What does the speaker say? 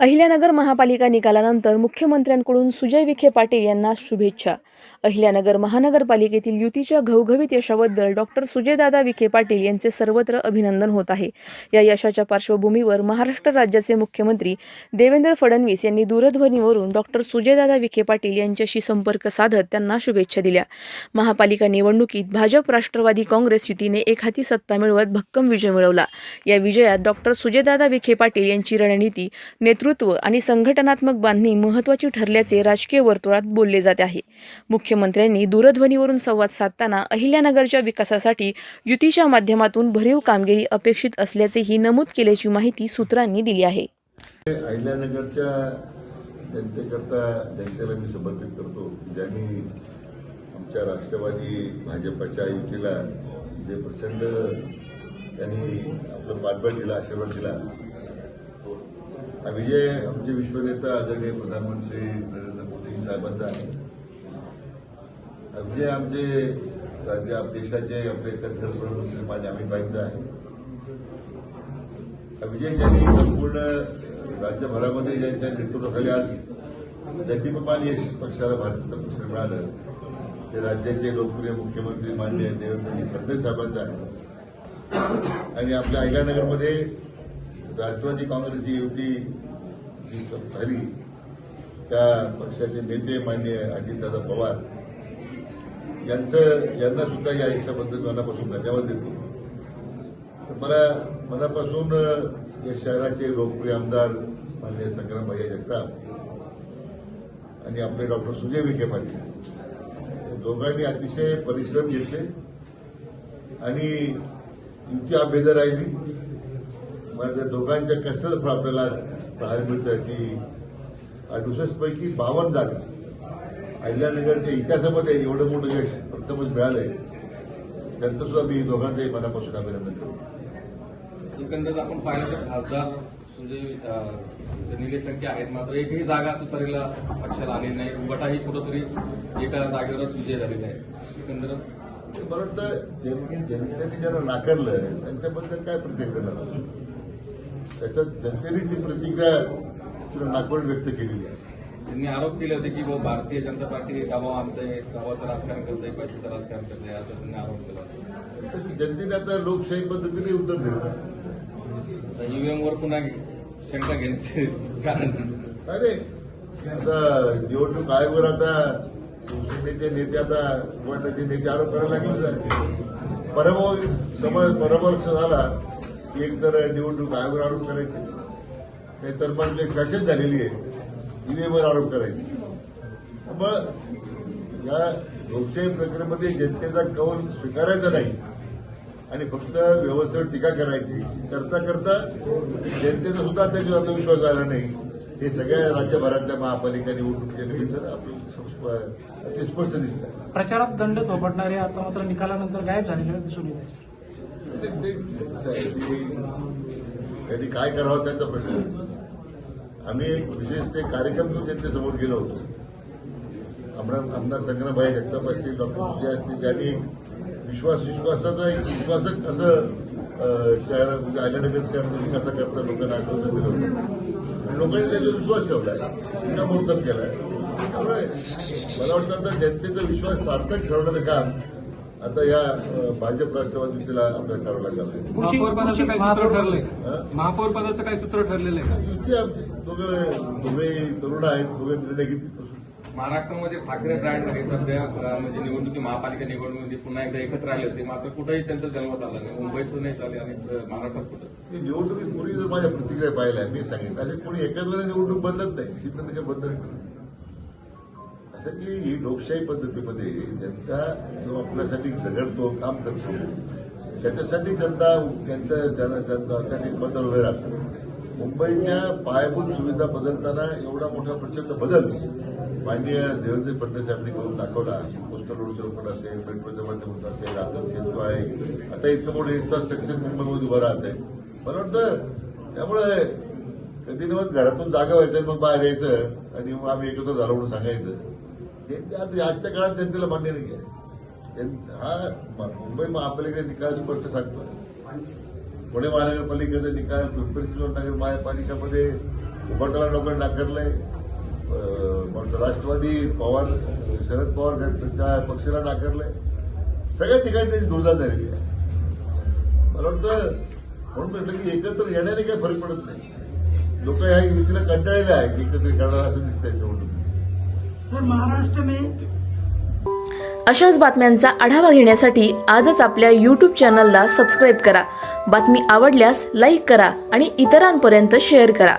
अहिल्यानगर महापालिका निकालानंतर मुख्यमंत्र्यांकडून सुजय विखे पाटील यांना शुभेच्छा. अहिल्यानगर महानगरपालिकेतील युतीच्या घवघवीत यशाबद्दल डॉक्टर सुजयदादा विखे पाटील यांचे सर्वत्र अभिनंदन होत आहे. या यशाच्या पार्श्वभूमीवर महाराष्ट्र राज्याचे मुख्यमंत्री देवेंद्र फडणवीस यांनी दूरध्वनीवरून डॉक्टर सुजयदादा विखे पाटील यांच्याशी संपर्क साधत त्यांना शुभेच्छा दिल्या. महापालिका निवडणुकीत भाजप राष्ट्रवादी काँग्रेस युतीने एकहाती सत्ता मिळवत भक्कम विजय मिळवला. या विजयात डॉक्टर सुजयदादा विखे पाटील यांची रणनीती, नेतृत्व आणि संघटनात्मक बांधणी महत्त्वाची ठरल्याचे राजकीय वर्तुळात बोलले जात आहे. मुख्यमंत्र्यांनी दूरध्वनीवरून संवाद साधताना अहिल्यानगरच्या विकासासाठी युतीच्या माध्यमातून भरीव कामगिरी अपेक्षित असल्याचेही नमूद केल्याची माहिती सूत्रांनी दिली आहे. अहिल्यानगरच्या जनतेला मी समर्पित करतो, ज्यांनी आमच्या राष्ट्रवादी भाजपच्या युतीला जे प्रचंड त्यांनी आपलं पाठबळ दिला, आशीर्वाद दिला. हा विजय आमचे विश्वनेता आदरणीय प्रधानमंत्री नरेंद्र मोदी साहेबांचा आहे. हा विजय आमचे देशाचे आपले प्रधानमंत्री माननीय अमितभाईंचा आहे. हा विजय ज्यांनी संपूर्ण राज्यभरामध्ये ज्यांच्या नेतृत्वाखाली आज जगदीपमान यश पक्षाला भारतीय पक्ष मिळालं, ते राज्याचे लोकप्रिय मुख्यमंत्री माननीय देवेंद्र फडणवीस साहेबांचा आहे. आणि आपल्या अहिल्यानगरमध्ये राष्ट्रवादी काँग्रेसची युती जी झाली, त्या पक्षाचे नेते माननीय अजितदादा पवार यांना सुद्धा या यशाबद्दल मनापासून धन्यवाद देतो. मला मनापासून या शहराचे लोकप्रिय आमदार माननीय संग्रामभाई जगताप आणि आपले डॉक्टर सुजय विखे पाटील दोघांनी अतिशय परिश्रम घेतले आणि युती अभेद्य राहिली. मला त्या दोघांच्या कष्टाचं फळ आपल्याला पाहायला मिळतं की 68 पैकी 52 जागा अहिल्यानगरच्या इतिहासामध्ये एवढं मोठं यश प्रथमच मिळालंय. त्यांचं सुद्धा मी दोघांचंही मनापासून अभिनंदन करतो. एकंदरीत आपण पाहिलं तर खासदार सुजय निलेश संख्या आहेत, मात्र एकही जागा तुतारीला पक्षाला आली नाही. उंबटाही कुठंतरी एका जागेवरच विजय झालेला आहे. एकंदरीत मला वाटतं जनतेने ज्यांना नाकारलं त्यांच्याबद्दल काय प्रतिक्रिया देणार, त्याच्यात जनतेनेच ती प्रतिक्रिया नाकारून व्यक्त केलेली आहे. त्यांनी आरोप केले होते की भारतीय जनता पार्टी गावा आणते, गावाचं राजकारण करते, पैशाचं राजकारण करते, असं त्यांनी आरोप केला होता. जनतेने आता लोकशाही पद्धतीने उत्तर दिलं. ईव्हीएमवर पुन्हा शंका घेण्याचे कारण अरे आता निवडणूक आयोगावर आता शिवसेनेचे नेते, आता गटाचे नेते आरोप करायला लागले. पराभव झाला की एक तर निवडणूक आयोगावर आरोप करायचे, काही तर म्हणजे फॅशन झालेली आहे, ईव्हीएमवर आरोप करायचे. त्यामुळं या लोकशाही प्रक्रियेमध्ये जनतेचा कौल स्वीकारायचा नाही आणि फक्त व्यवस्थेवर टीका करायची. करता करता जनतेचा सुद्धा त्याच्यावर आत्मविश्वास आला नाही. हे सगळ्या राज्यभरातल्या महापालिका निवडणुकीच्या निमित्त आपल्याला स्पष्ट दिसतं. प्रचारात दंड थोपटणारे आता मात्र निकालानंतर गायब झालेले दिसून येत आहे. त्यांनी काय करावं त्याचा प्रश्न. आम्ही एक विशेष ते कार्यक्रम तो जनतेसमोर गेलो होतो. आमदार संग्रामभाई जगताप असतील, डॉक्टर सुजय असतील, त्यांनी विश्वासाचं एक विश्वासक असं शहरात अहिल्यानगर शहराचा विकासाकरता लोकांना आश्वासन दिलं होतं आणि लोकांनी त्याचा विश्वास ठेवलाय, शिक्कामोर्तब केलाय. त्यामुळे मला वाटतं आता जनतेचा विश्वास सार्थक ठेवण्याचं काम आता या भाजप राष्ट्रवादी युतीला आपल्याला करावं लागलं आहे. महापौर पदाचं काय सूत्र ठरलंय? महापौर पदाचं काय सूत्र ठरलेलं आहे का? युती आमची दोघे तरुण आहेत, दोघे निर्णय घेतील. महाराष्ट्रामध्ये ठाकरे ब्रँड आहे सध्या, म्हणजे निवडणुकी महापालिका निवडणुकीमध्ये पुन्हा एकदा एकत्र आले होते, मात्र कुठेही त्यांचा जन्मत आला नाही. मुंबईतून नाही झाले आणि महाराष्ट्रात कुठं निवडणुकीत पूर्वी जर माझ्या प्रतिक्रिया पाहिल्या, मी सांगितलं असे कोणी एकत्र निवडणूक बदलत नाही, निश्चित बदल असं की ही लोकशाही पद्धतीमध्ये जनता जो आपल्यासाठी झगडतो, काम करतो, त्याच्यासाठी जनता त्यांनी बदल उभे राहतात. मुंबईच्या पायाभूत सुविधा बदलताना एवढा मोठा प्रचंड बदल माननीय देवेंद्र फडणवीस यांनी करून दाखवला. कोस्टल रोडचं रोड असेल, मेट्रोच्या माध्यमातून असेल, आता सेतू आहे, आता इतकं मोठं इन्फ्रास्ट्रक्चर मुंबईमध्ये उभं राहत आहे. मला वाटतं त्यामुळे कधी नव्हत घरातून जागा व्हायचं, मग बाहेर यायचं आणि मग आम्ही एकत्र झालो म्हणून सांगायचं. हे आजच्या काळात जनतेला मान्य नाही आहे. हा मुंबई महापालिकेचा निकाल स्पष्ट सांगतो. पुणे महानगरपालिकेचा निकाल, पिंपरी चिंचवड नगरपालिकामध्ये उभाटाला लोकांनी नाकारलंय, राष्ट्रवादी पवार शरद पवार गटाच्या पक्षाला नाकारलंय. सगळ्या ठिकाणी त्याची दुर्दा झालेली आहे. मला वाटतं म्हणून म्हटलं की एकत्र येण्याने काही फरक पडत नाही. लोक ह्या युतीला कंटाळलेले आहे की एकत्र करणार असं दिसतंय निवडणूक. सर महाराष्ट्र में अशाच बातम्यांचा आढावा घेण्यासाठी आजच आपल्या यूट्यूब चॅनलला सबस्क्राईब करा. बातमी आवडल्यास लाईक करा आणि इतरांपर्यंत शेअर करा.